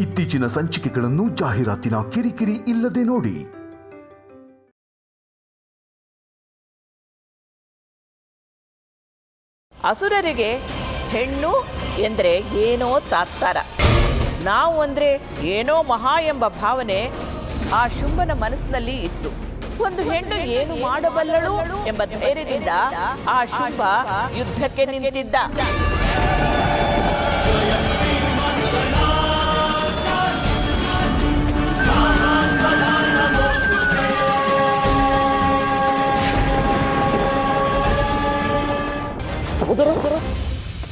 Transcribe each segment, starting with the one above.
ಇತ್ತೀಚಿನ ಸಂಚಿಕೆಗಳನ್ನು ಜಾಹೀರಾತಿನ ಕಿರಿಕಿರಿ ಇಲ್ಲದೆ ನೋಡಿ. ಅಸುರರಿಗೆ ಹೆಣ್ಣು ಎಂದರೆ ಏನೋ ತಾತ್ಸಾರ, ನಾವು ಅಂದರೆ ಏನೋ ಮಹಾ ಎಂಬ ಭಾವನೆ ಆ ಶುಂಭನ ಮನಸ್ಸಿನಲ್ಲಿ ಇತ್ತು. ಒಂದು ಹೆಣ್ಣು ಏನು ಮಾಡಬಲ್ಲಳು ಎಂಬ ಧೈರ್ಯದಿಂದ ಆ ಶುಂಭ ಯುದ್ಧಕ್ಕೆ ನಿಂತಿದ್ದ.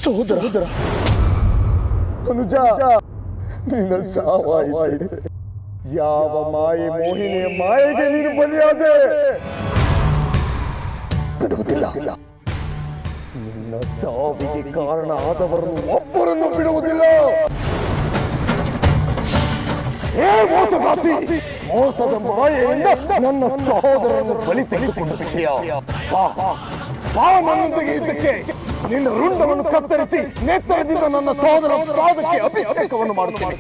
ಸಹೋದರ ಅನುಜ, ನಿನ್ನ ಸಾವಾಯಿತೆ. ಯಾವ ಮಾಯೆ ಮೋಹಿನಿಯ ಮಾಯೆಗೆ ನೀನು ಬಲಿಯಾದೆ. ಬಿಡುವುದಿಲ್ಲ. ನಿನ್ನ ಸಾವಿಗೆ ಕಾರಣ ಆದವರನ್ನು ಒಬ್ಬರನ್ನು ಬಿಡುವುದಿಲ್ಲ. ಮೋಸದ ಮಾಯೆಯಿಂದ ನನ್ನ ಸಹೋದರನ್ನು ಬಲಿ ತೆಗೆದುಕೊಂಡು ಬಿಟ್ಟಿಯ. ನನ್ನೊಂದಿಗೆ ಇದ್ದಕ್ಕೆ ನಿನ್ನ ರುಂಡವನ್ನು ಕತ್ತರಿಸಿ ನೇತ್ರದಿಂದ ನನ್ನ ಸಹೋದರ ಪಾದಕ್ಕೆ ಅಭಿಷೇಕವನ್ನು ಮಾಡುತ್ತೇನೆ.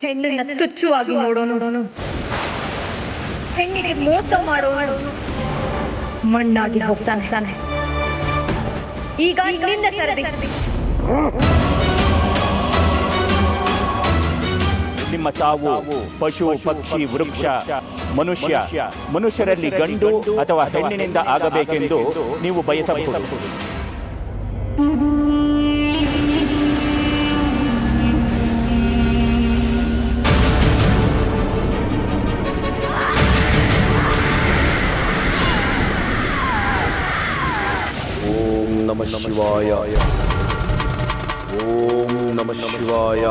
ಹೆಣ್ಣನ್ನ ತುಚ್ಛವಾಗಿ ನೋಡೋನು, ಹೆಣ್ಣಿಗೆ ಮೋಸ ಮಾಡೋನು ಮಣ್ಣಾಗಿ ಹೋಗ್ತಾನೆ. ಈಗ ನಿನ್ನ ಸರದಿ. ನಿಮ್ಮ ಸಾವು ಪಶು, ಪಕ್ಷಿ, ವೃಕ್ಷ, ಮನುಷ್ಯರಲ್ಲಿ ಗಂಡು ಅಥವಾ ಹೆಣ್ಣಿನಿಂದ ಆಗಬೇಕೆಂದು ನೀವು ಬಯಸಬಹುದು. ನಮಃ ಶಿವಾಯ. ಓಂ ನಮಃ ಶಿವಾಯ.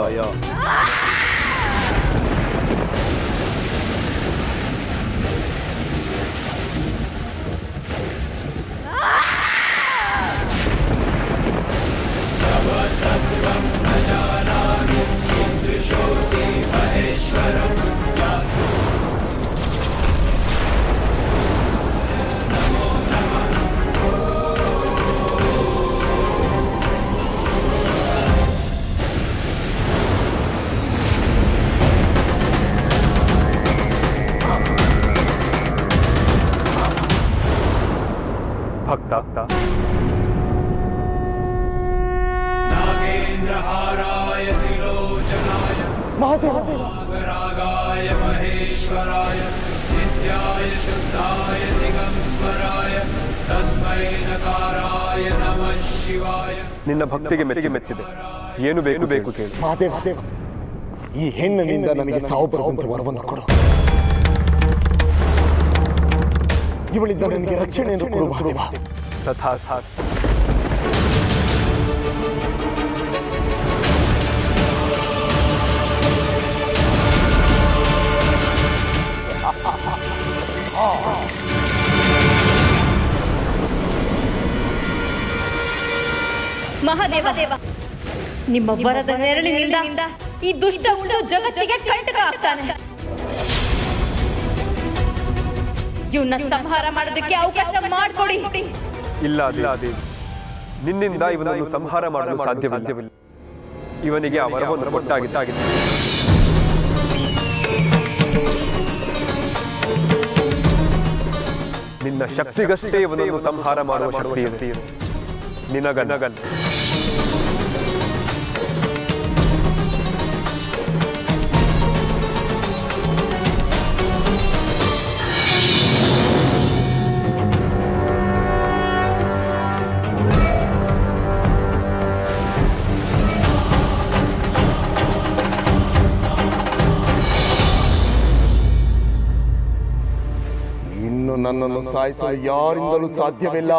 ಭಕ್ತ ನಾಗೇಂದ್ರಹಾರಾಯ ತ್ರಿಲೋಚನಾಯ ಮಹಾದೇವಾಯ ಮಹೇಶ್ವರಾಯ ನಿತ್ಯಾಯ ಶುದ್ಧಾಯ ದಿಗಂಬರಾಯ ತಸ್ಮೈ ನಕಾರಾಯ ನಮಃ ಶಿವಾಯ. ನಿನ್ನ ಭಕ್ತಿಗೆ ಮೆಚ್ಚಿದೆ. ಏನು ಬೇಕು ಕೇಳು. ಮಹಾದೇವ, ಈ ಹೆಣ್ಣಿನಿಂದ ನನಗೆ ಸಾವು ಬರುವಂತೆ ವರವನ್ನು ಕೊಡು. ಇವಳಿಂದ ನನಗೆ ರಕ್ಷಣೆಯನ್ನು ಕೊಡು ಮಹಾದೇವ. ತಥಾಸ್ತು. ಮಹಾದೇವ, ನಿಮ್ಮ ವರದ ನೆರಳಿನಿಂದ ಈ ದುಷ್ಟ ಜಗತ್ತಿಗೆ ಕಂಟಕ ಆಗ್ತಾನೆ. ಇವನ್ನ ಸಂಹಾರ ಮಾಡೋದಕ್ಕೆ ಅವಕಾಶ ಮಾಡಿಕೊಡಿ. ಇಲ್ಲ ದೇವಿ, ನಿನ್ನಿಂದ ಇವನನ್ನು ಸಂಹಾರ ಮಾಡಲು ಸಾಧ್ಯವಿಲ್ಲ. ಇವನಿಗೆ ಆ ವರವನ್ನು ಕೊಟ್ಟಾಗಿದೆ. ನಿನ್ನ ಶಕ್ತಿಗಷ್ಟೇ ಇವನನ್ನು ಸಂಹಾರ ಮಾಡುವ ಶಕ್ತಿ ಇದೆ. ನಿನಗಲ್ಲ. ನನ್ನನ್ನು ಸಾಯಿಸಲು ಯಾರಿಂದಲೂ ಸಾಧ್ಯವಿಲ್ಲ.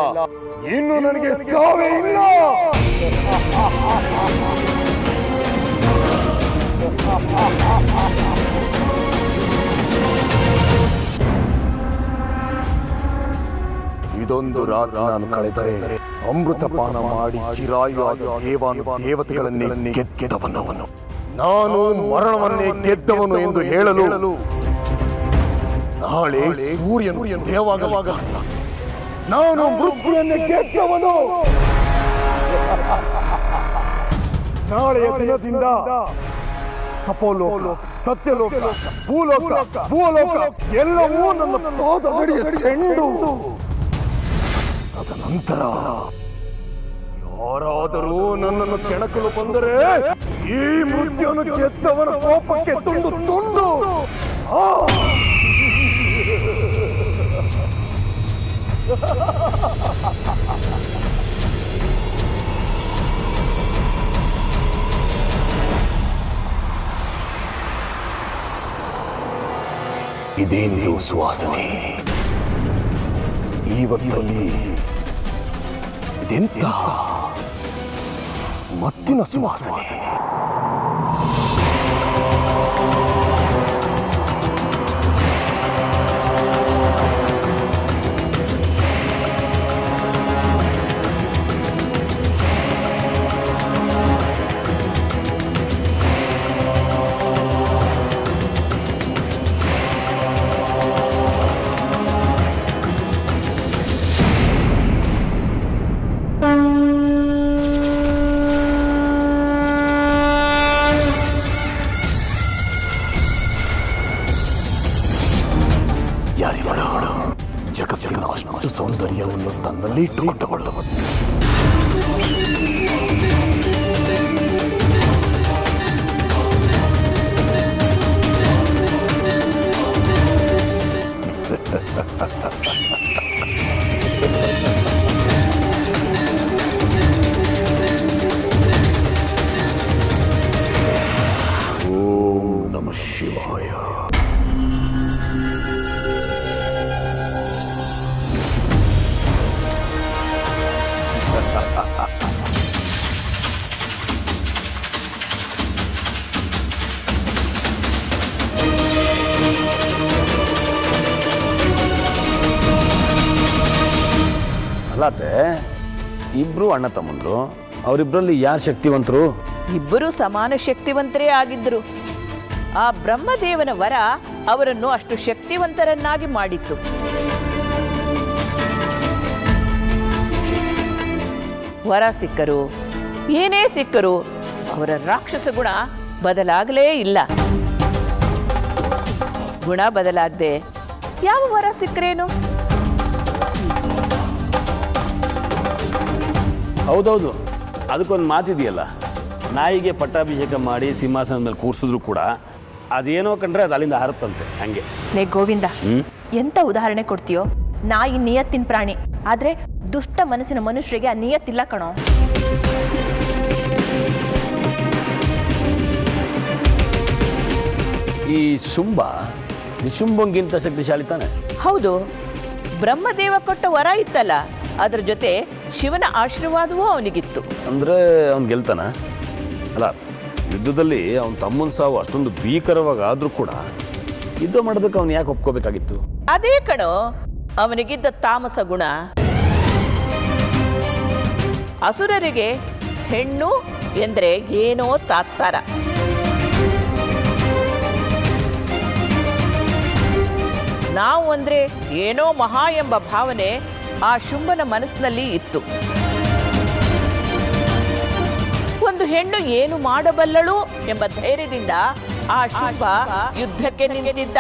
ಇನ್ನು ನನಗೆ ಸಾವೇ ಇಲ್ಲ. ಇದೊಂದು ರಾತ್ರಿ ನಾನು ಕಳೆದರೆ ಅಮೃತಪಾನ ಮಾಡಿ ಚಿರಾಯುವಾದ ದೇವತೆಗಳನ್ನೇ ಗೆದ್ದವನು. ನಾನು ಮರಣವನ್ನೇ ಗೆದ್ದವನು ಎಂದು ಹೇಳಲು ನಾಳೆ ಸೂರ್ಯನು ದೇವಾಗವಾಗ ನಾನು ಮೃತ್ಯುವನ್ನೇ ಗೆದ್ದವನು. ನಾಳೆಯ ದಿನದಿಂದ ತಪೋಲೋಕ, ಸತ್ಯಲೋಕ, ಭೂಲೋಕ, ಭೂಲೋಕ ಎಲ್ಲವೂ ನನ್ನ ಪಾದದಡಿಯ ಚೆಂಡು. ತದನಂತರ ಯಾರಾದರೂ ನನ್ನನ್ನು ಕೆಣಕಲು ಬಂದರೆ ಈ ಮೃತ್ಯುವನ್ನು ಗೆದ್ದವನ ಕೋಪಕ್ಕೆ ತುಂಡು ತುಂಡು. ಇದೇನಿದು ಸುವಾಸನೆ? ಇವತ್ತಲ್ಲಿ ಇದೆಂತ ಮತ್ತಿನ ಸುವಾಸನೆ? ಜಗತ್ತಿನ ಅಷ್ಟು ಸೌಂದರ್ಯವನ್ನು ತನ್ನಲ್ಲಿ ಇಟ್ಟುಕೊಂಡವಳು. ಓಂ ನಮಃ ಶಿವಾಯ. ಅಲ್ಲತ್ತೆ, ಇಬ್ರು ಅಣ್ಣ ತಮ್ಮಂದ್ರು, ಅವರಿಬ್ಬರಲ್ಲಿ ಯಾರು ಶಕ್ತಿವಂತರು? ಇಬ್ಬರು ಸಮಾನ ಶಕ್ತಿವಂತರೇ ಆಗಿದ್ರು. ಆ ಬ್ರಹ್ಮದೇವನ ವರ ಅವರನ್ನು ಅಷ್ಟು ಶಕ್ತಿವಂತರನ್ನಾಗಿ ಮಾಡಿತ್ತು. ವರ ಸಿಕ್ಕರು, ಏನೇ ಸಿಕ್ಕರು, ಅವರ ರಾಕ್ಷಸ ಗುಣ ಬದಲಾಗಲೇ ಇಲ್ಲ. ಗುಣ ಬದಲಾಗದೆ ಯಾವ ವರ ಸಿಕ್ಕರೇನು? ಹೌದೌದು, ಅದಕ್ಕೊಂದು ಮಾತಿದೆಯಲ್ಲ, ನಾಯಿಗೆ ಪಟ್ಟಾಭಿಷೇಕ ಮಾಡಿ ಸಿಂಹಾಸನದ ಮೇಲೆ ಕೂರಿಸಿದ್ರು ಕೂಡ ಅದೇನೋ ಕಂಡ್ರೆ ಅದು ಅಲ್ಲಿಂದ ಹಾರುತ್ತಂತೆ. ಹಂಗೆ ಲೇ ಗೋವಿಂದ, ಎಂತ ಉದಾಹರಣೆ ಕೊಡ್ತೀಯೋ? ನಾಯಿ ನಿಯತ್ತಿನ ಪ್ರಾಣಿ, ಆದ್ರೆ ದುಷ್ಟ ಮನಸ್ಸಿನ ಮನುಷ್ಯರಿಗೆ ಆ ನಿಯತ್ತಿಲ್ಲ ಕಣೋ. ಈ ಶುಂಭ ನಿಶುಂಭಂಗಿಂತ ಶಕ್ತಿಶಾಲಿ ತಾನೆ? ಹೌದು, ಬ್ರಹ್ಮದೇವ ಕೊಟ್ಟ ವರ ಇತ್ತಲ್ಲ, ಅದರ ಜೊತೆ ಶಿವನ ಆಶೀರ್ವಾದವೂ ಅವನಿಗಿತ್ತು. ಅಂದ್ರೆ ಅವನು ಗೆಲ್ತಾನ? ಅಲ್ಲ, ಯುದ್ಧದಲ್ಲಿ ಅವನ ತಮ್ಮನ ಸಾವು ಅಷ್ಟೊಂದು ಭೀಕರವಾಗಿ ಆದ್ರೂ ಕೂಡ ಯುದ್ಧ ಮಾಡೋದಕ್ಕೆ ಅವನು ಯಾಕೆ ಒಪ್ಕೋಬೇಕಾಗಿತ್ತು? ಅದೇ ಕಣೋ ಅವನಿಗಿದ್ದ ತಾಮಸ ಗುಣ. ಅಸುರರಿಗೆ ಹೆಣ್ಣು ಎಂದ್ರೆ ಏನೋ ತಾತ್ಸಾರ. ನಾವು ಅಂದ್ರೆ ಏನೋ ಮಹಾ ಎಂಬ ಭಾವನೆ ಆ ಶುಂಭನ ಮನಸ್ಸಿನಲ್ಲಿ ಇತ್ತು. ಒಂದು ಹೆಣ್ಣು ಏನು ಮಾಡಬಲ್ಲಳು ಎಂಬ ಧೈರ್ಯದಿಂದ ಆ ಶುಂಭ ಯುದ್ಧಕ್ಕೆ ನಿಂತಿದ್ದ.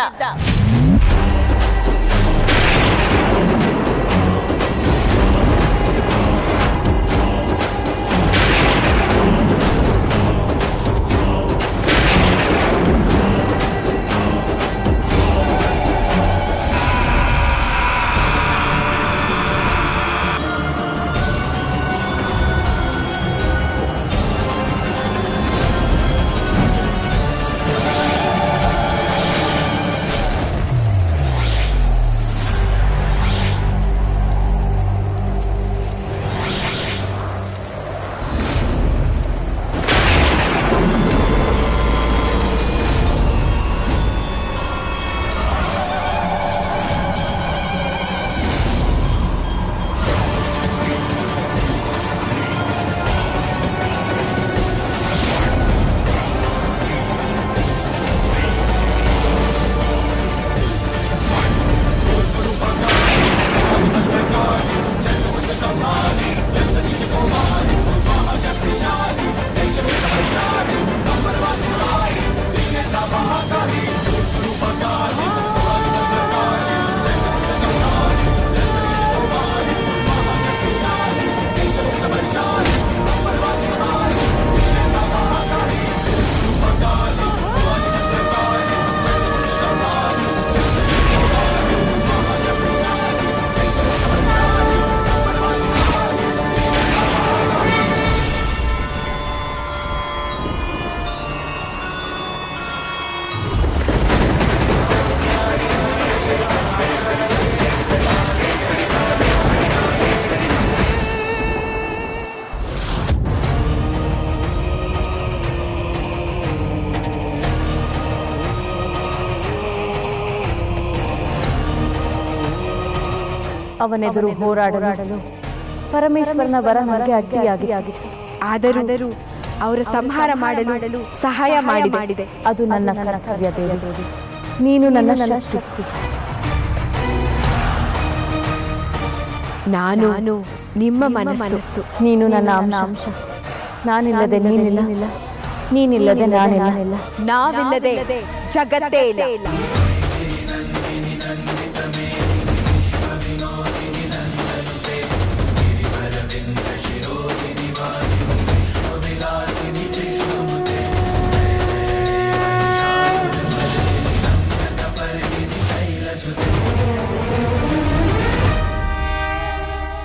ಅವನೆದುರು ಹೋರಾಡಲು ಪರಮೇಶ್ವರನ ವರ ನನಗೆ ಅಡ್ಡಿಯಾಗಿತ್ತು. ಆದರೂ ಅವರ ಸಂಹಾರ ಮಾಡಲು ಸಹಾಯ ಮಾಡಿದೆ. ಅದು ನನ್ನ ಕರ್ತವ್ಯ ದೇವಿ. ನೀನು ನನ್ನ ಶಕ್ತಿ. ನಾನು ನಿಮ್ಮ ಮನಸ್ಸು. ನೀನು ನನ್ನ ಅಂಶ. ನಾನಿಲ್ಲದೆ ನೀನಿಲ್ಲ, ನೀನಿಲ್ಲದೆ ನಾನಿಲ್ಲ. ನಾವಿಲ್ಲದೆ ಜಗತ್ತೇ ಇಲ್ಲ.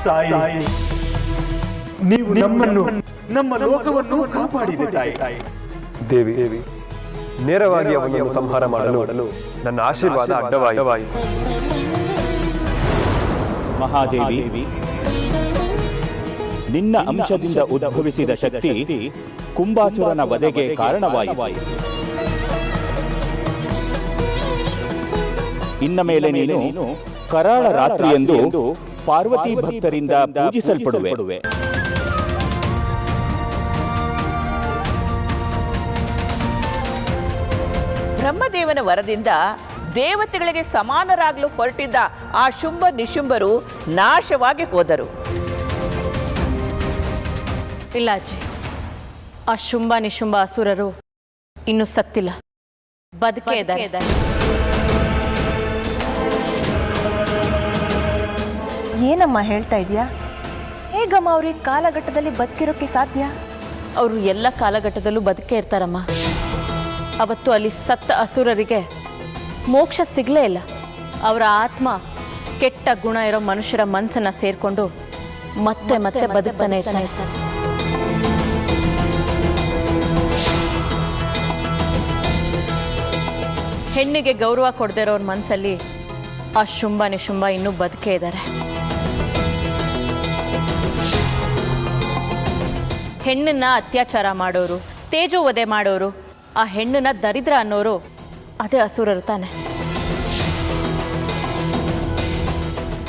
ತಾಯಿ, ನೀವು ನಮ್ಮನ್ನು, ನಮ್ಮ ಲೋಕವನ್ನು ಕಾಪಾಡಿದೆ ತಾಯಿ. ದೇವಿ, ನೇರವಾಗಿ ಅವನನ್ನು ಸಂಹಾರ ಮಾಡಲು ನನ್ನ ಆಶೀರ್ವಾದ ಅಡ್ಡವಾಯಿತು. ಮಹಾದೇವಿ, ನಿನ್ನ ಅಂಶದಿಂದ ಉದ್ಭವಿಸಿದ ಶಕ್ತಿ ಕುಂಬಾಸುರನ ವಧೆಗೆ ಕಾರಣವಾಯಿತು. ಇನ್ನ ಮೇಲೆ ನೀನು ಕರಾಳ ರಾತ್ರಿಯೆಂದು ಪಾರ್ವತಿ ಭಕ್ತರಿಂದ ಪೂಜಿಸಲ್ಪಡುವೆ. ಬ್ರಹ್ಮದೇವನ ವರದಿಂದ ದೇವತೆಗಳಿಗೆ ಸಮಾನರಾಗಲು ಹೊರಟಿದ್ದ ಆ ಶುಂಭ ನಿಶುಂಭರು ನಾಶವಾಗಿ ಹೋದರು. ಇಲ್ಲ ಅಜ್ಜಿ, ಆ ಶುಂಭ ನಿಶುಂಭ ಅಸುರರು ಇನ್ನು ಸತ್ತಿಲ್ಲ, ಬದುಕೇ ಇದ್ದಾರೆ. ಏನಮ್ಮ ಹೇಳ್ತಾ ಇದೆಯಾ? ಹೇಗಮ್ಮ ಅವ್ರಿಗೆ ಕಾಲಘಟ್ಟದಲ್ಲಿ ಬದುಕಿರೋಕ್ಕೆ ಸಾಧ್ಯ? ಅವರು ಎಲ್ಲ ಕಾಲಘಟ್ಟದಲ್ಲೂ ಬದುಕೇ ಇರ್ತಾರಮ್ಮ. ಅವತ್ತು ಅಲ್ಲಿ ಸತ್ತ ಅಸುರರಿಗೆ ಮೋಕ್ಷ ಸಿಗಲೇ ಇಲ್ಲ. ಅವರ ಆತ್ಮ ಕೆಟ್ಟ ಗುಣ ಇರೋ ಮನುಷ್ಯರ ಮನಸ್ಸನ್ನು ಸೇರಿಕೊಂಡು ಮತ್ತೆ ಮತ್ತೆ ಬದುಕ್ತಾನೆ ಇರ್ತಾನೆ. ಹೆಣ್ಣಿಗೆ ಗೌರವ ಕೊಡದೇ ಇರೋರ ಮನಸ್ಸಲ್ಲಿ ಆ ಶುಂಭ ನಿಶುಂಭ ಇನ್ನೂ ಬದುಕೇ ಇದ್ದಾರೆ. ಹೆಣ್ಣನ್ನ ಅತ್ಯಾಚಾರ ಮಾಡೋರು, ತೇಜೋವಧೆ ಮಾಡೋರು, ಆ ಹೆಣ್ಣನ್ನ ದರಿದ್ರ ಅನ್ನೋರು ಅದೇ ಅಸುರರು ತಾನೆ.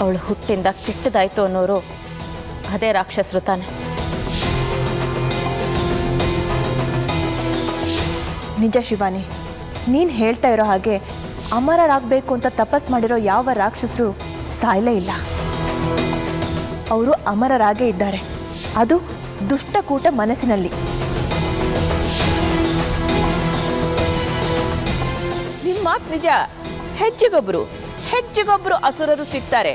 ಅವಳು ಹುಟ್ಟಿಂದ ಕೆಟ್ಟದಾಯ್ತು ಅನ್ನೋರು ಅದೇ ರಾಕ್ಷಸರು ತಾನೆ. ನಿಜ ಶಿವಾನಿ, ನೀನು ಹೇಳ್ತಾ ಇರೋ ಹಾಗೆ ಅಮರರಾಗಬೇಕು ಅಂತ ತಪಸ್ ಮಾಡಿರೋ ಯಾವ ರಾಕ್ಷಸರು ಸಾಯಲೇ ಇಲ್ಲ. ಅವರು ಅಮರರಾಗೇ ಇದ್ದಾರೆ, ಅದು ದುಷ್ಟಕೂಟ ಮನಸ್ಸಿನಲ್ಲಿ. ನಿಮ್ಮ ಮಾತು ನಿಜ. ಹೆಜ್ಜೆಗೊಬ್ರು ಅಸುರರು ಸಿಗ್ತಾರೆ.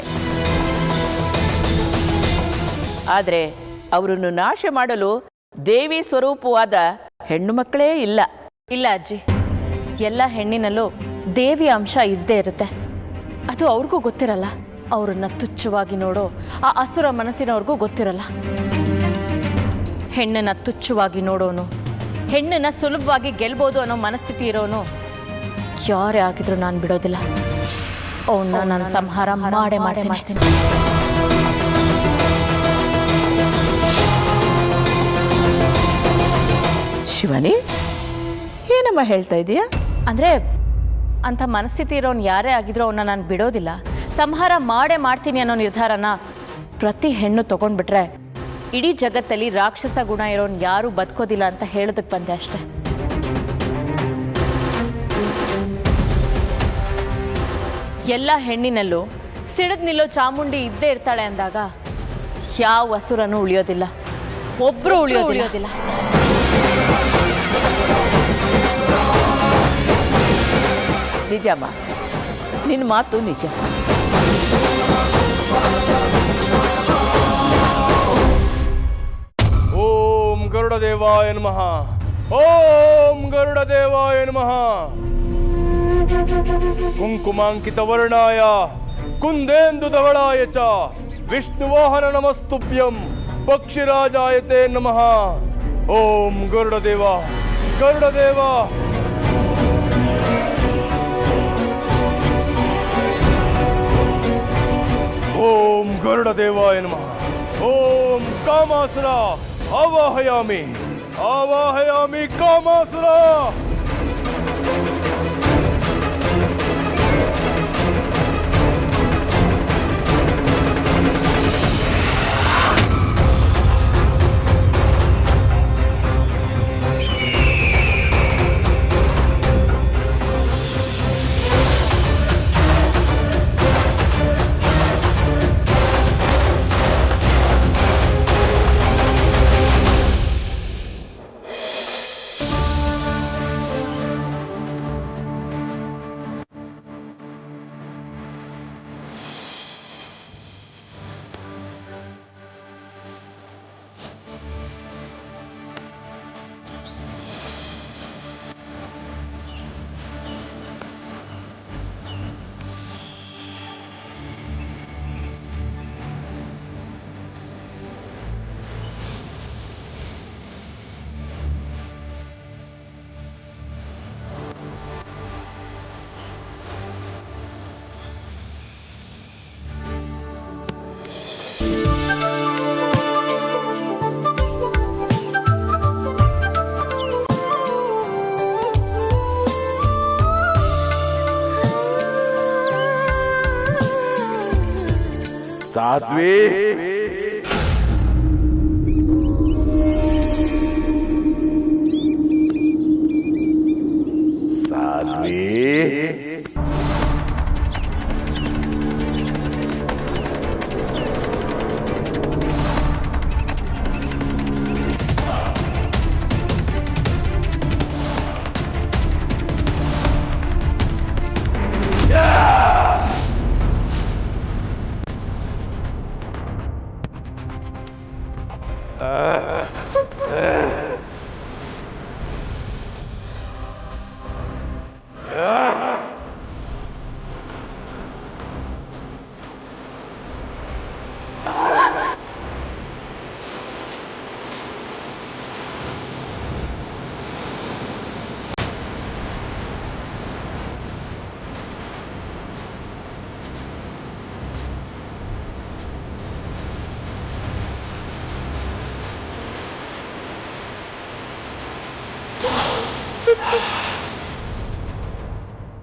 ಆದರೆ ಅವರನ್ನು ನಾಶ ಮಾಡಲು ದೇವಿ ಸ್ವರೂಪವಾದ ಹೆಣ್ಣು ಮಕ್ಕಳೇ ಇಲ್ಲ. ಇಲ್ಲ ಅಜ್ಜಿ, ಎಲ್ಲ ಹೆಣ್ಣಿನಲ್ಲೂ ದೇವಿಯ ಅಂಶ ಇದ್ದೇ ಇರುತ್ತೆ. ಅದು ಅವ್ರಿಗೂ ಗೊತ್ತಿರಲ್ಲ. ಅವರನ್ನ ತುಚ್ಛವಾಗಿ ನೋಡೋ ಆ ಅಸುರ ಮನಸ್ಸಿನವ್ರಿಗೂ ಗೊತ್ತಿರಲ್ಲ. ಹೆಣ್ಣನ್ನು ತುಚ್ಛವಾಗಿ ನೋಡೋನು, ಹೆಣ್ಣನ್ನು ಸುಲಭವಾಗಿ ಗೆಲ್ಬೋದು ಅನ್ನೋ ಮನಸ್ಥಿತಿ ಇರೋನು ಯಾರೇ ಆಗಿದ್ರು ನಾನು ಬಿಡೋದಿಲ್ಲ. ಅವನ್ನ ನಾನು ಸಂಹಾರ ಮಾಡೇ ಮಾಡ್ತೀನಿ. ಶಿವಾನಿ, ಏನಮ್ಮ ಹೇಳ್ತಾ ಇದೀಯಾ? ಅಂದರೆ ಅಂಥ ಮನಸ್ಥಿತಿ ಇರೋನು ಯಾರೇ ಆಗಿದ್ರು ಅವನ್ನ ನಾನು ಬಿಡೋದಿಲ್ಲ, ಸಂಹಾರ ಮಾಡೇ ಮಾಡ್ತೀನಿ ಅನ್ನೋ ನಿರ್ಧಾರನ ಪ್ರತಿ ಹೆಣ್ಣು ತಗೊಂಡ್ಬಿಟ್ರೆ ಇಡೀ ಜಗತ್ತಲ್ಲಿ ರಾಕ್ಷಸ ಗುಣ ಇರೋನು ಯಾರೂ ಬದುಕೋದಿಲ್ಲ ಅಂತ ಹೇಳೋದಕ್ಕೆ ಬಂದೆ ಅಷ್ಟೆ. ಎಲ್ಲ ಹೆಣ್ಣಿನಲ್ಲೂ ಸಿಡಿದು ನಿಲ್ಲೋ ಚಾಮುಂಡಿ ಇದ್ದೇ ಇರ್ತಾಳೆ ಅಂದಾಗ ಯಾವ ಅಸುರನೂ ಉಳಿಯೋದಿಲ್ಲ, ಒಬ್ಬರು ಉಳಿಯೋದಿಲ್ಲ. ನಿಜಮ್ಮ, ನಿನ್ನ ಮಾತು ನಿಜ. ಓಂ ಗರುಡದೇವಾಯ ನಮಃ. ಓಂ ಗರುಡದೇವಾಯ ನಮಃ. ಕುಂಕುಮಾಂಕಿತ ವರ್ಣಾಯ ಕುಂದೇಂದು ಧವಳಾಯ ಚ ವಿಷ್ಣುವಾಹನ ನಮಸ್ತುಭ್ಯಂ ಪಕ್ಷಿರಾಜಾಯತೆ ನಮಃ. ಓಂ ಗರುಡದೇವ ಗರುಡದೇವ. ಓಂ ಗರುಡದೇವಾಯ ನಮಃ. ಓಂ ಕಾಮಾಸುರ ಆವಾಹಯಾಮಿ ಆವಾಹಯಾಮಿ ಕಾಮಾಸುರ. ಸಾಧ್ವಿ ಸಾಧ್ವಿ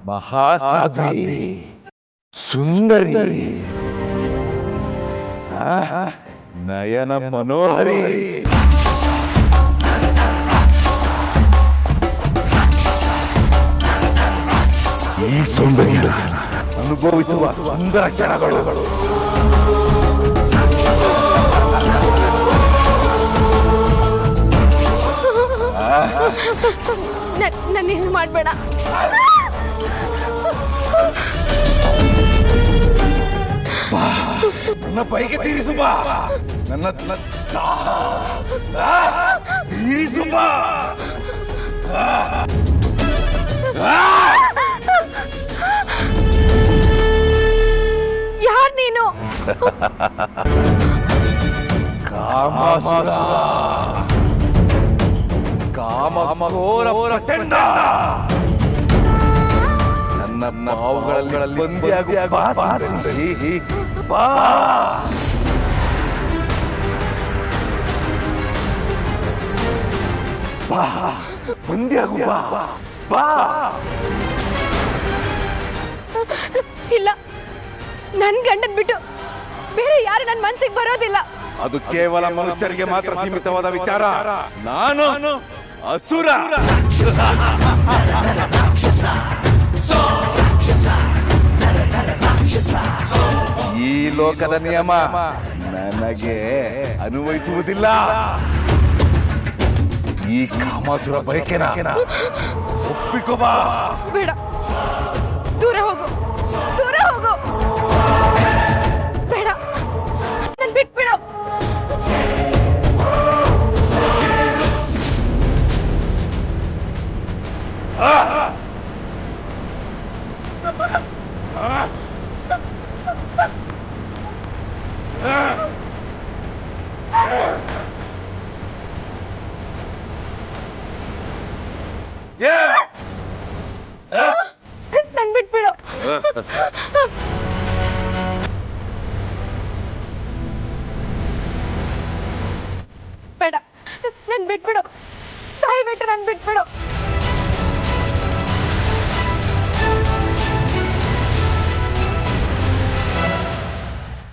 ಮಹಾಸಾಧ್ವಿ ಸುಂದರಿ ನಯನ ಮನೋಹರಿ ಈ ಸೌಂದರ್ಯ ಅನುಭವಿಸುವ ಸುಂದರ ಕ್ಷಣಗಳು ನನ್ನ ಏನು ಮಾಡಬೇಡ. ನನ್ನ ಪೈಗೆ ತೀರಿಸು ಬಾ, ನನ್ನ ತೀರಿಸು ಬಾ. ಯಾರ್ ನೀನು? ಕಾಮಾಸುರ, ಕಾಮಘೋರ ಪ್ರಚಂಡ. ನನ್ನ ಬಾವುಗಳಲ್ಲಿ ಬಂದಿಯಾಗುವ ಬಾ ಸುಂದರಿ, ಬಾ. ಬಾ ಬಂದಿಯಾಗು, ಬಾ ಬಾ. ಇಲ್ಲ, ನನ್ ಗಂಡನ್ ಬಿಟ್ಟು ಬೇರೆ ಯಾರು ನನ್ನ ಮನ್ಸಿಗೆ ಬರೋದಿಲ್ಲ. ಅದು ಕೇವಲ ಮನುಷ್ಯರಿಗೆ ಮಾತ್ರ ಸೀಮಿತವಾದ ವಿಚಾರ. ನಾನು ಅಸುರ. ಈ ಲೋಕದ ನಿಯಮ ನನಗೆ ಅನ್ವಯಿಸುವುದಿಲ್ಲ. ಈ ಕಾಮಾಸುರ ಬಯಕೆನ ಒಪ್ಪಿಕೋಬಾ. ಬೇಡ, ದೂರ ಹೋಗು, ದೂರ ಹೋಗು. ಬೇಡ, ನನ್ ಬಿಟ್ಬಿಡು. ನನ್ ಬಿಟ್ಬಿಡು. ಬೇಡ, ನನ್ ಬಿಟ್ಬಿಡು. ದಯವಿಟ್ಟು ನನ್ ಬಿಟ್ಬಿಡು.